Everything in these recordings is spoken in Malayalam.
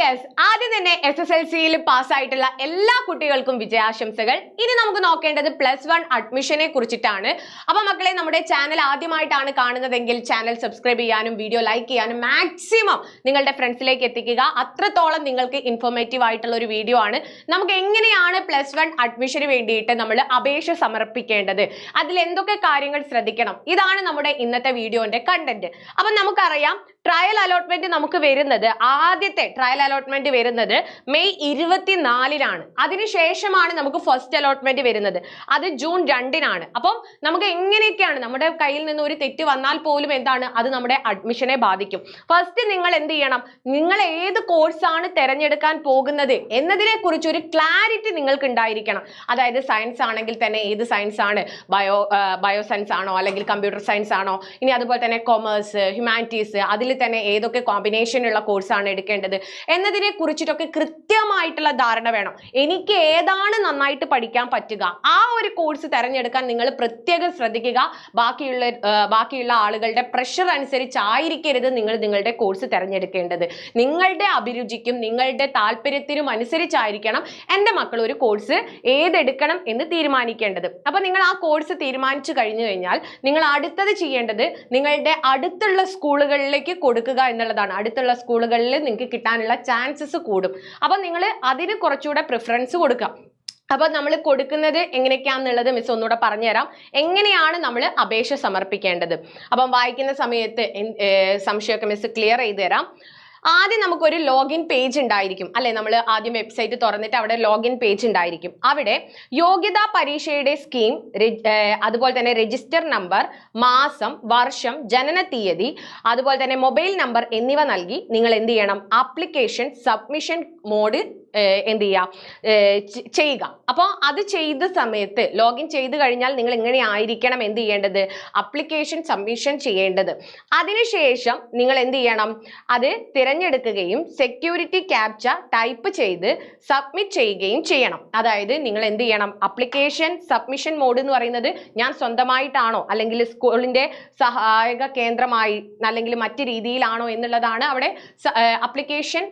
യെസ്, ആദ്യം തന്നെ SSLC-യിൽ പാസ്സായിട്ടുള്ള എല്ലാ കുട്ടികൾക്കും വിജയാശംസകൾ. ഇനി നമുക്ക് നോക്കേണ്ടത് +1 അഡ്മിഷനെ കുറിച്ചിട്ടാണ്. അപ്പൊ മക്കളെ, നമ്മുടെ ചാനൽ ആദ്യമായിട്ടാണ് കാണുന്നതെങ്കിൽ ചാനൽ സബ്സ്ക്രൈബ് ചെയ്യാനും വീഡിയോ ലൈക്ക് ചെയ്യാനും മാക്സിമം നിങ്ങളുടെ ഫ്രണ്ട്സിലേക്ക് എത്തിക്കുക. അത്രത്തോളം നിങ്ങൾക്ക് ഇൻഫോർമേറ്റീവ് ആയിട്ടുള്ള ഒരു വീഡിയോ ആണ്. നമുക്ക് എങ്ങനെയാണ് +1 അഡ്മിഷന് വേണ്ടിയിട്ട് നമ്മൾ അപേക്ഷ സമർപ്പിക്കേണ്ടത്, അതിൽ എന്തൊക്കെ കാര്യങ്ങൾ ശ്രദ്ധിക്കണം, ഇതാണ് നമ്മുടെ ഇന്നത്തെ വീഡിയോന്റെ കണ്ടന്റ്. അപ്പൊ നമുക്കറിയാം, ട്രയൽ അലോട്ട്മെന്റ് നമുക്ക് വരുന്നത്, ആദ്യത്തെ ട്രയൽ അലോട്ട്മെന്റ് വരുന്നത് മെയ് 24-നാണ്. അതിനുശേഷമാണ് നമുക്ക് ഫസ്റ്റ് അലോട്ട്മെന്റ് വരുന്നത്, അത് ജൂൺ 2-നാണ്. അപ്പം നമുക്ക് എങ്ങനെയൊക്കെയാണ്, നമ്മുടെ കയ്യിൽ നിന്ന് ഒരു തെറ്റ് വന്നാൽ പോലും എന്താണ്, അത് നമ്മുടെ അഡ്മിഷനെ ബാധിക്കും. ഫസ്റ്റ് നിങ്ങൾ എന്ത് ചെയ്യണം, നിങ്ങൾ ഏത് കോഴ്സാണ് തിരഞ്ഞെടുക്കാൻ പോകുന്നത് എന്നതിനെ കുറിച്ച് ഒരു ക്ലാരിറ്റി നിങ്ങൾക്ക് ഉണ്ടായിരിക്കണം. അതായത് സയൻസ് ആണെങ്കിൽ തന്നെ ഏത് സയൻസ് ആണ്, ബയോ സയൻസ് ആണോ അല്ലെങ്കിൽ കമ്പ്യൂട്ടർ സയൻസ് ആണോ, ഇനി അതുപോലെ തന്നെ കൊമേഴ്സ്, ഹ്യൂമാനിറ്റീസ്, അതിൽ തന്നെ ഏതൊക്കെ കോമ്പിനേഷൻ ഉള്ള കോഴ്സാണ് എടുക്കേണ്ടത് എന്നതിനെ കുറിച്ചിട്ടൊക്കെ കൃത്യമായിട്ടുള്ള ധാരണ വേണം. എനിക്ക് ഏതാണ് നന്നായിട്ട് പഠിക്കാൻ പറ്റുക, ആ ഒരു കോഴ്സ് തിരഞ്ഞെടുക്കാൻ നിങ്ങൾ പ്രത്യേകം ശ്രദ്ധിക്കുക. ബാക്കിയുള്ള ആളുകളുടെ പ്രഷർ അനുസരിച്ചായിരിക്കരുത് നിങ്ങൾ നിങ്ങളുടെ കോഴ്സ് തിരഞ്ഞെടുക്കേണ്ടത്. നിങ്ങളുടെ അഭിരുചിക്കും നിങ്ങളുടെ താല്പര്യത്തിനും അനുസരിച്ചായിരിക്കണം എൻ്റെ മക്കൾ ഒരു കോഴ്സ് ഏതെടുക്കണം എന്ന് തീരുമാനിക്കേണ്ടത്. അപ്പൊ നിങ്ങൾ ആ കോഴ്സ് തീരുമാനിച്ചു കഴിഞ്ഞു കഴിഞ്ഞാൽ നിങ്ങൾ അടുത്തത് ചെയ്യേണ്ടത് നിങ്ങളുടെ അടുത്തുള്ള സ്കൂളുകളിലേക്ക് കൊടുക്കുക എന്നുള്ളതാണ്. അടുത്തുള്ള സ്കൂളുകളിൽ നിങ്ങൾക്ക് കിട്ടാനുള്ള ചാൻസസ് കൂടും. അപ്പൊ നിങ്ങൾ അതിന് കുറച്ചുകൂടെ പ്രിഫറൻസ് കൊടുക്കുക. അപ്പൊ നമ്മൾ കൊടുക്കുന്നത് എങ്ങനെയൊക്കെയാണെന്നുള്ളത് മിസ് ഒന്നുകൂടെ പറഞ്ഞുതരാം, എങ്ങനെയാണ് നമ്മൾ അപേക്ഷ സമർപ്പിക്കേണ്ടത്. അപ്പം വായിക്കുന്ന സമയത്ത് സംശയമൊക്കെ മിസ് ക്ലിയർ ചെയ്ത് തരാം. ആദ്യം നമുക്കൊരു ലോഗിൻ പേജ് ഉണ്ടായിരിക്കും അല്ലെ, നമ്മൾ ആദ്യം വെബ്സൈറ്റ് തുറന്നിട്ട് അവിടെ ലോഗിൻ പേജ് ഉണ്ടായിരിക്കും. അവിടെ യോഗ്യതാ പരീക്ഷയുടെ സ്കീം, അതുപോലെ തന്നെ രജിസ്റ്റർ നമ്പർ, മാസം, വർഷം, ജനന തീയതി, അതുപോലെ തന്നെ മൊബൈൽ നമ്പർ എന്നിവ നൽകി നിങ്ങൾ എന്ത് ചെയ്യണം, ആപ്ലിക്കേഷൻ സബ്മിഷൻ മോഡ് എന്ത് ചെയ്യുക. അപ്പോൾ അത് ചെയ്ത സമയത്ത് ലോഗിൻ ചെയ്ത് കഴിഞ്ഞാൽ നിങ്ങൾ എങ്ങനെ ആയിരിക്കണം എന്ത് ചെയ്യേണ്ടത്, അപ്ലിക്കേഷൻ സബ്മിഷൻ ചെയ്യേണ്ടത്. അതിനുശേഷം നിങ്ങൾ എന്ത് ചെയ്യണം, അത് തിരഞ്ഞെടുക്കുകയും സെക്യൂരിറ്റി ക്യാപ്ച ടൈപ്പ് ചെയ്ത് സബ്മിറ്റ് ചെയ്യുകയും ചെയ്യണം. അതായത് നിങ്ങൾ എന്ത് ചെയ്യണം, അപ്ലിക്കേഷൻ സബ്മിഷൻ മോഡ് എന്ന് പറയുന്നത് ഞാൻ സ്വന്തമായിട്ടാണോ അല്ലെങ്കിൽ സ്കൂളിന്റെ സഹായക കേന്ദ്രമായി അല്ലെങ്കിൽ മറ്റു രീതിയിലാണോ എന്നുള്ളതാണ് അവിടെ അപ്ലിക്കേഷൻ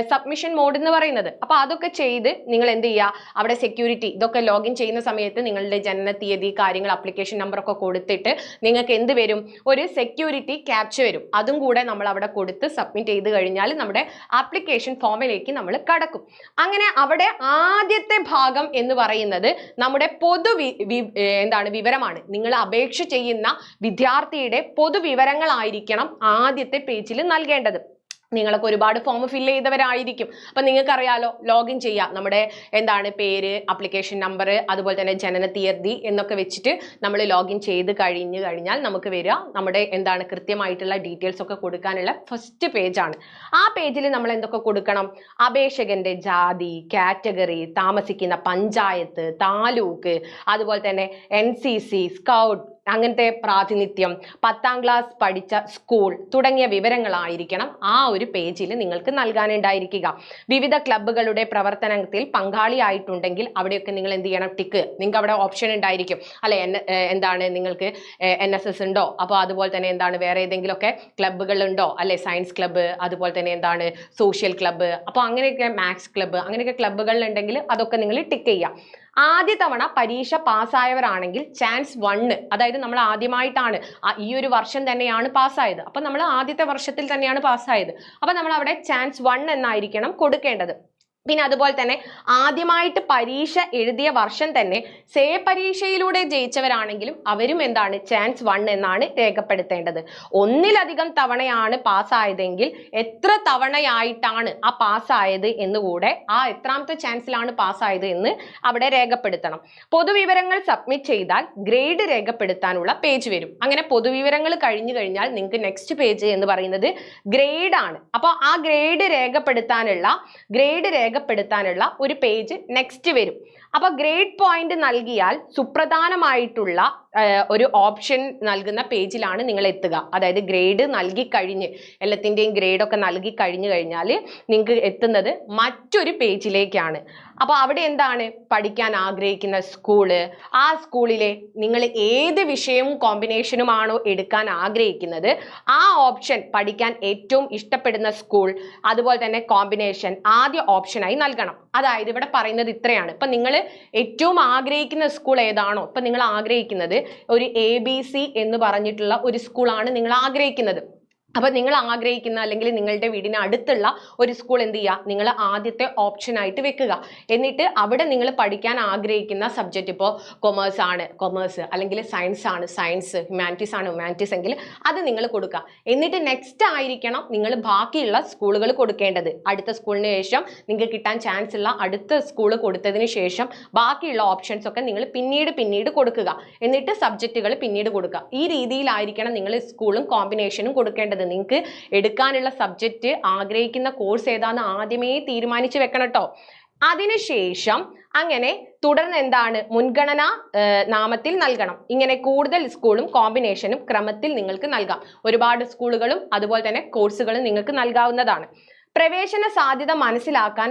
സബ്മിഷൻ മോഡ് എന്ന് പറയുന്നത്. അപ്പൊ അതൊക്കെ ചെയ്ത് നിങ്ങൾ എന്ത് ചെയ്യുക, അവിടെ സെക്യൂരിറ്റി ഇതൊക്കെ ലോഗിൻ ചെയ്യുന്ന സമയത്ത് നിങ്ങളുടെ ജനന തീയതി, കാര്യങ്ങൾ, അപ്ലിക്കേഷൻ നമ്പർ ഒക്കെ കൊടുത്തിട്ട് നിങ്ങൾക്ക് എന്ത് വരും, ഒരു സെക്യൂരിറ്റി ക്യാപ്ച വരും. അതും കൂടെ നമ്മൾ അവിടെ കൊടുത്ത് സബ്മിറ്റ് ചെയ്ത് കഴിഞ്ഞാൽ നമ്മുടെ ആപ്ലിക്കേഷൻ ഫോമിലേക്ക് നമ്മൾ കടക്കും. അങ്ങനെ അവിടെ ആദ്യത്തെ ഭാഗം എന്ന് പറയുന്നത് നമ്മുടെ വിവരമാണ്. നിങ്ങൾ അപേക്ഷ ചെയ്യുന്ന വിദ്യാർത്ഥിയുടെ പൊതുവിവരങ്ങളായിരിക്കണം ആദ്യത്തെ പേജിൽ നൽകേണ്ടത്. നിങ്ങളൊക്കെ ഒരുപാട് ഫോം ഫില്ല് ചെയ്തവരായിരിക്കും. അപ്പൊ നിങ്ങൾക്ക് അറിയാലോ, ലോഗിൻ ചെയ്യാം, നമ്മുടെ പേര്, അപ്ലിക്കേഷൻ നമ്പർ, അതുപോലെ തന്നെ ജനന തീയതി എന്നൊക്കെ വെച്ചിട്ട് നമ്മൾ ലോഗിൻ ചെയ്ത് കഴിഞ്ഞാൽ നമുക്ക് വരിക നമ്മുടെ കൃത്യമായിട്ടുള്ള ഡീറ്റെയിൽസ് ഒക്കെ കൊടുക്കാനുള്ള ഫസ്റ്റ് പേജാണ്. ആ പേജിൽ നമ്മൾ എന്തൊക്കെ കൊടുക്കണം, അപേക്ഷകന്റെ ജാതി, കാറ്റഗറി, താമസിക്കുന്ന പഞ്ചായത്ത്, താലൂക്ക്, അതുപോലെ തന്നെ NCC, സ്കൗട്ട്, അങ്ങനത്തെ പ്രാതിനിധ്യം, 10ാം ക്ലാസ് പഠിച്ച സ്കൂൾ തുടങ്ങിയ വിവരങ്ങളായിരിക്കണം ആ ഒരു പേജിൽ നിങ്ങൾക്ക് നൽകാനുണ്ടായിരിക്കുക. വിവിധ ക്ലബ്ബുകളുടെ പ്രവർത്തനത്തിൽ പങ്കാളിയായിട്ടുണ്ടെങ്കിൽ അവിടെയൊക്കെ നിങ്ങൾ എന്ത് ചെയ്യണം, ടിക്ക്. നിങ്ങൾക്ക് അവിടെ ഓപ്ഷൻ ഉണ്ടായിരിക്കും അല്ലെ, നിങ്ങൾക്ക് NSS ഉണ്ടോ, അപ്പോൾ അതുപോലെ തന്നെ വേറെ ഏതെങ്കിലുമൊക്കെ ക്ലബ്ബുകൾ ഉണ്ടോ അല്ലെ, സയൻസ് ക്ലബ്ബ്, അതുപോലെ തന്നെ സോഷ്യൽ ക്ലബ്ബ്, അപ്പോൾ അങ്ങനെയൊക്കെ മാത്സ് ക്ലബ്ബ്, അങ്ങനെയൊക്കെ ക്ലബ്ബുകൾ ഉണ്ടെങ്കിൽ അതൊക്കെ നിങ്ങൾ ടിക്ക് ചെയ്യാം. ആദ്യ തവണ പരീക്ഷ പാസ്സായവരാണെങ്കിൽ ചാൻസ് 1, അതായത് നമ്മൾ ആദ്യമായിട്ടാണ് ഈ ഒരു വർഷം തന്നെയാണ് പാസ്സായത്, അപ്പൊ നമ്മൾ ആദ്യത്തെ വർഷത്തിൽ തന്നെയാണ് പാസ്സായത്, അപ്പൊ നമ്മൾ അവിടെ ചാൻസ് 1 എന്നായിരിക്കണം കൊടുക്കേണ്ടത്. പിന്നെ അതുപോലെ തന്നെ ആദ്യമായിട്ട് പരീക്ഷ എഴുതിയ വർഷം തന്നെ പരീക്ഷയിലൂടെ ജയിച്ചവരാണെങ്കിലും അവരും ചാൻസ് 1 എന്നാണ് രേഖപ്പെടുത്തേണ്ടത്. ഒന്നിലധികം തവണയാണ് പാസ്സായതെങ്കിൽ എത്ര തവണയായിട്ടാണ് ആ പാസ്സായത് എന്നുകൂടെ, ആ എത്രാമത്തെ ചാൻസിലാണ് പാസ്സായത് എന്ന് അവിടെ രേഖപ്പെടുത്തണം. പൊതുവിവരങ്ങൾ സബ്മിറ്റ് ചെയ്താൽ ഗ്രേഡ് രേഖപ്പെടുത്താനുള്ള പേജ് വരും. അങ്ങനെ പൊതുവിവരങ്ങൾ കഴിഞ്ഞു കഴിഞ്ഞാൽ നിങ്ങൾക്ക് നെക്സ്റ്റ് പേജ് എന്ന് പറയുന്നത് ഗ്രേഡ് ആണ്. അപ്പോൾ ആ ഗ്രേഡ് രേഖപ്പെടുത്താനുള്ള ഒരു പേജ് നെക്സ്റ്റ് വരും. അപ്പൊ ഗ്രേഡ് പോയിന്റ് നൽകിയാൽ സുപ്രധാനമായിട്ടുള്ള ഒരു ഓപ്ഷൻ നൽകുന്ന പേജിലാണ് നിങ്ങൾ എത്തുക. അതായത് ഗ്രേഡ് നൽകി കഴിഞ്ഞ് എല്ലാത്തിൻ്റെയും ഗ്രേഡൊക്കെ നൽകി കഴിഞ്ഞു കഴിഞ്ഞാൽ നിങ്ങൾക്ക് എത്തുന്നത് മറ്റൊരു പേജിലേക്കാണ്. അപ്പോൾ അവിടെ എന്താണ് പഠിക്കാൻ ആഗ്രഹിക്കുന്ന സ്കൂള്, ആ സ്കൂളിലെ നിങ്ങൾ ഏത് വിഷയവും കോമ്പിനേഷനുമാണോ എടുക്കാൻ ആഗ്രഹിക്കുന്നത് ആ ഓപ്ഷൻ, പഠിക്കാൻ ഏറ്റവും ഇഷ്ടപ്പെടുന്ന സ്കൂൾ, അതുപോലെ തന്നെ കോമ്പിനേഷൻ ആദ്യ ഓപ്ഷനായി നൽകണം. അതായത് ഇവിടെ പറയുന്നത് ഇത്രയാണ്. ഇപ്പം നിങ്ങൾ ഏറ്റവും ആഗ്രഹിക്കുന്ന സ്കൂൾ ഏതാണോ, ഇപ്പം നിങ്ങൾ ആഗ്രഹിക്കുന്നത് ഒരു ABC എന്ന് പറഞ്ഞിട്ടുള്ള ഒരു സ്കൂളാണ് നിങ്ങൾ ആഗ്രഹിക്കുന്നത്. അപ്പൊ നിങ്ങൾ ആഗ്രഹിക്കുന്ന അല്ലെങ്കിൽ നിങ്ങളുടെ വീടിന് അടുത്തുള്ള ഒരു സ്കൂൾ എന്ത് ചെയ്യുക, നിങ്ങൾ ആദ്യത്തെ ഓപ്ഷൻ ആയിട്ട് വെക്കുക. എന്നിട്ട് അവിടെ നിങ്ങൾ പഠിക്കാൻ ആഗ്രഹിക്കുന്ന സബ്ജക്റ്റ്, ഇപ്പോൾ കൊമേഴ്സ് ആണ് കൊമേഴ്സ്, അല്ലെങ്കിൽ സയൻസ് ആണ് സയൻസ്, ഹ്യൂമാനിറ്റീസ് ആണ് ഹ്യൂമാനിറ്റീസ് എങ്കിൽ അത് നിങ്ങൾ കൊടുക്കുക. എന്നിട്ട് നെക്സ്റ്റ് ആയിരിക്കണം നിങ്ങൾ ബാക്കിയുള്ള സ്കൂളുകൾ കൊടുക്കേണ്ടത്. അടുത്ത സ്കൂളിന് ശേഷം നിങ്ങൾക്ക് കിട്ടാൻ ചാൻസ് ഉള്ള അടുത്ത സ്കൂൾ കൊടുത്തതിന് ശേഷം ബാക്കിയുള്ള ഓപ്ഷൻസ് ഒക്കെ നിങ്ങൾ പിന്നീട് കൊടുക്കുക. എന്നിട്ട് സബ്ജക്റ്റുകൾ പിന്നീട് കൊടുക്കുക. ഈ രീതിയിലായിരിക്കണം നിങ്ങൾ സ്കൂളും കോമ്പിനേഷനും കൊടുക്കേണ്ടത്. നിങ്ങൾക്ക് എടുക്കാനുള്ള സബ്ജക്റ്റ്, ആഗ്രഹിക്കുന്ന കോഴ്സ് ഏതാണെന്ന് ആദ്യമേ തീരുമാനിച്ചു വെക്കണം കേട്ടോ. അതിനുശേഷം അങ്ങനെ തുടർന്ന് എന്താണ് മുൻഗണന നാമത്തിൽ നൽകണം. ഇങ്ങനെ കൂടുതൽ സ്കൂളും കോമ്പിനേഷനും ക്രമത്തിൽ നിങ്ങൾക്ക് നൽകാം. ഒരുപാട് സ്കൂളുകളും അതുപോലെ തന്നെ കോഴ്സുകളും നിങ്ങൾക്ക് നൽകാവുന്നതാണ്. പ്രവേശന സാധ്യത മനസ്സിലാക്കാൻ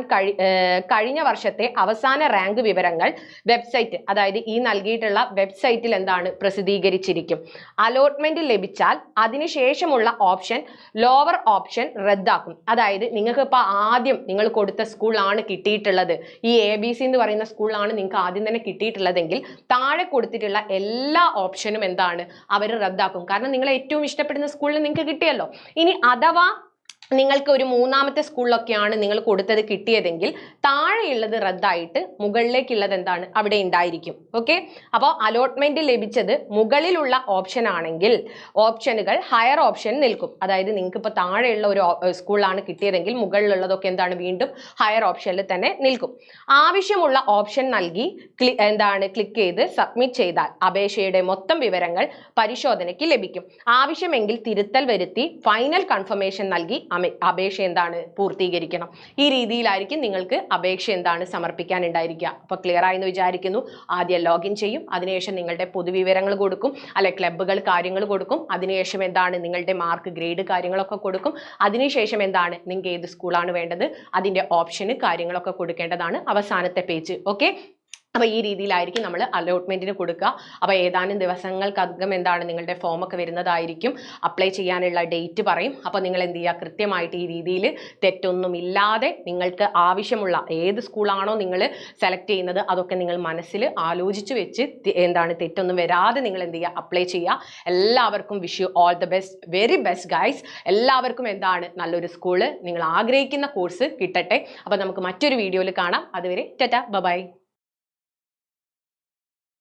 കഴിഞ്ഞ വർഷത്തെ അവസാന റാങ്ക് വിവരങ്ങൾ വെബ്സൈറ്റ്, അതായത് ഈ നൽകിയിട്ടുള്ള വെബ്സൈറ്റിൽ എന്താണ് പ്രസിദ്ധീകരിച്ചിരിക്കും. അലോട്ട്മെന്റ് ലഭിച്ചാൽ അതിനുശേഷമുള്ള ഓപ്ഷൻ ലോവർ ഓപ്ഷൻ റദ്ദാക്കും. അതായത് നിങ്ങൾക്ക് ഇപ്പോൾ ആദ്യം നിങ്ങൾ കൊടുത്ത സ്കൂളാണ് കിട്ടിയിട്ടുള്ളത്, ഈ ABC എന്ന് പറയുന്ന സ്കൂളാണ് നിങ്ങൾക്ക് ആദ്യം തന്നെ കിട്ടിയിട്ടുള്ളതെങ്കിൽ താഴെ കൊടുത്തിട്ടുള്ള എല്ലാ ഓപ്ഷനും എന്താണ് അവർ റദ്ദാക്കും. കാരണം നിങ്ങൾ ഏറ്റവും ഇഷ്ടപ്പെടുന്ന സ്കൂളിൽ നിങ്ങൾക്ക് കിട്ടിയല്ലോ. ഇനി അഥവാ നിങ്ങൾക്ക് ഒരു മൂന്നാമത്തെ സ്കൂളിലൊക്കെയാണ് നിങ്ങൾ കൊടുത്തത് കിട്ടിയതെങ്കിൽ താഴെയുള്ളത് റദ്ദായിട്ട് മുകളിലേക്കുള്ളത് എന്താണ് അവിടെ ഉണ്ടായിരിക്കും. ഓക്കെ, അപ്പോൾ അലോട്ട്മെന്റ് ലഭിച്ചത് മുകളിലുള്ള ഓപ്ഷൻ ആണെങ്കിൽ ഓപ്ഷനുകൾ ഹയർ ഓപ്ഷൻ നിൽക്കും. അതായത് നിങ്ങൾക്ക് ഇപ്പോൾ താഴെയുള്ള ഒരു സ്കൂളാണ് കിട്ടിയതെങ്കിൽ മുകളിലുള്ളതൊക്കെ എന്താണ് വീണ്ടും ഹയർ ഓപ്ഷനിൽ തന്നെ നിൽക്കും. ആവശ്യമുള്ള ഓപ്ഷൻ നൽകി ക്ലിക്ക് ചെയ്ത് സബ്മിറ്റ് ചെയ്താൽ അപേക്ഷയുടെ മൊത്തം വിവരങ്ങൾ പരിശോധനയ്ക്ക് ലഭിക്കും. ആവശ്യമെങ്കിൽ തിരുത്തൽ വരുത്തി ഫൈനൽ കൺഫർമേഷൻ നൽകി അപേക്ഷ എന്താണ് പൂർത്തീകരിക്കണം. ഈ രീതിയിലായിരിക്കും നിങ്ങൾക്ക് അപേക്ഷ എന്താണ് സമർപ്പിക്കാനുണ്ടായിരിക്കുക. അപ്പോൾ ക്ലിയർ ആയെന്ന് വിചാരിക്കുന്നു. ആദ്യം ലോഗിൻ ചെയ്യും, അതിനുശേഷം നിങ്ങളുടെ പൊതുവിവരങ്ങൾ കൊടുക്കും, അല്ലെ ക്ലബ്ബുകൾ കാര്യങ്ങൾ കൊടുക്കും, അതിനുശേഷം എന്താണ് നിങ്ങളുടെ മാർക്ക് ഗ്രേഡ് കാര്യങ്ങളൊക്കെ കൊടുക്കും. അതിനുശേഷം എന്താണ് നിങ്ങൾക്ക് ഏത് സ്കൂളാണ് വേണ്ടത് അതിന്റെ ഓപ്ഷന് കാര്യങ്ങളൊക്കെ കൊടുക്കേണ്ടതാണ് അവസാനത്തെ പേജ്. ഓക്കെ, അപ്പോൾ ഈ രീതിയിലായിരിക്കും നമ്മൾ അലോട്ട്മെന്റിന് കൊടുക്കുക. അപ്പോൾ ഏതാനും ദിവസങ്ങൾക്കകം എന്താണ് നിങ്ങളുടെ ഫോമൊക്കെ വരുന്നതായിരിക്കും. അപ്ലൈ ചെയ്യാനുള്ള ഡേറ്റ് പറയും. അപ്പോൾ നിങ്ങൾ എന്ത് ചെയ്യുക, കൃത്യമായിട്ട് ഈ രീതിയിൽ തെറ്റൊന്നുമില്ലാതെ നിങ്ങൾക്ക് ആവശ്യമുള്ള ഏത് സ്കൂളാണോ നിങ്ങൾ സെലക്ട് ചെയ്യുന്നത് അതൊക്കെ നിങ്ങൾ മനസ്സിൽ ആലോചിച്ച് വെച്ച് എന്താണ് തെറ്റൊന്നും വരാതെ നിങ്ങൾ എന്ത് ചെയ്യുക, അപ്ലൈ ചെയ്യുക. എല്ലാവർക്കും wish you all the best, very best guys. എല്ലാവർക്കും എന്താണ് നല്ലൊരു സ്കൂള്, നിങ്ങൾ ആഗ്രഹിക്കുന്ന കോഴ്സ് കിട്ടട്ടെ. അപ്പോൾ നമുക്ക് മറ്റൊരു വീഡിയോയിൽ കാണാം. അതുവരെ ടാറ്റാ ബൈ.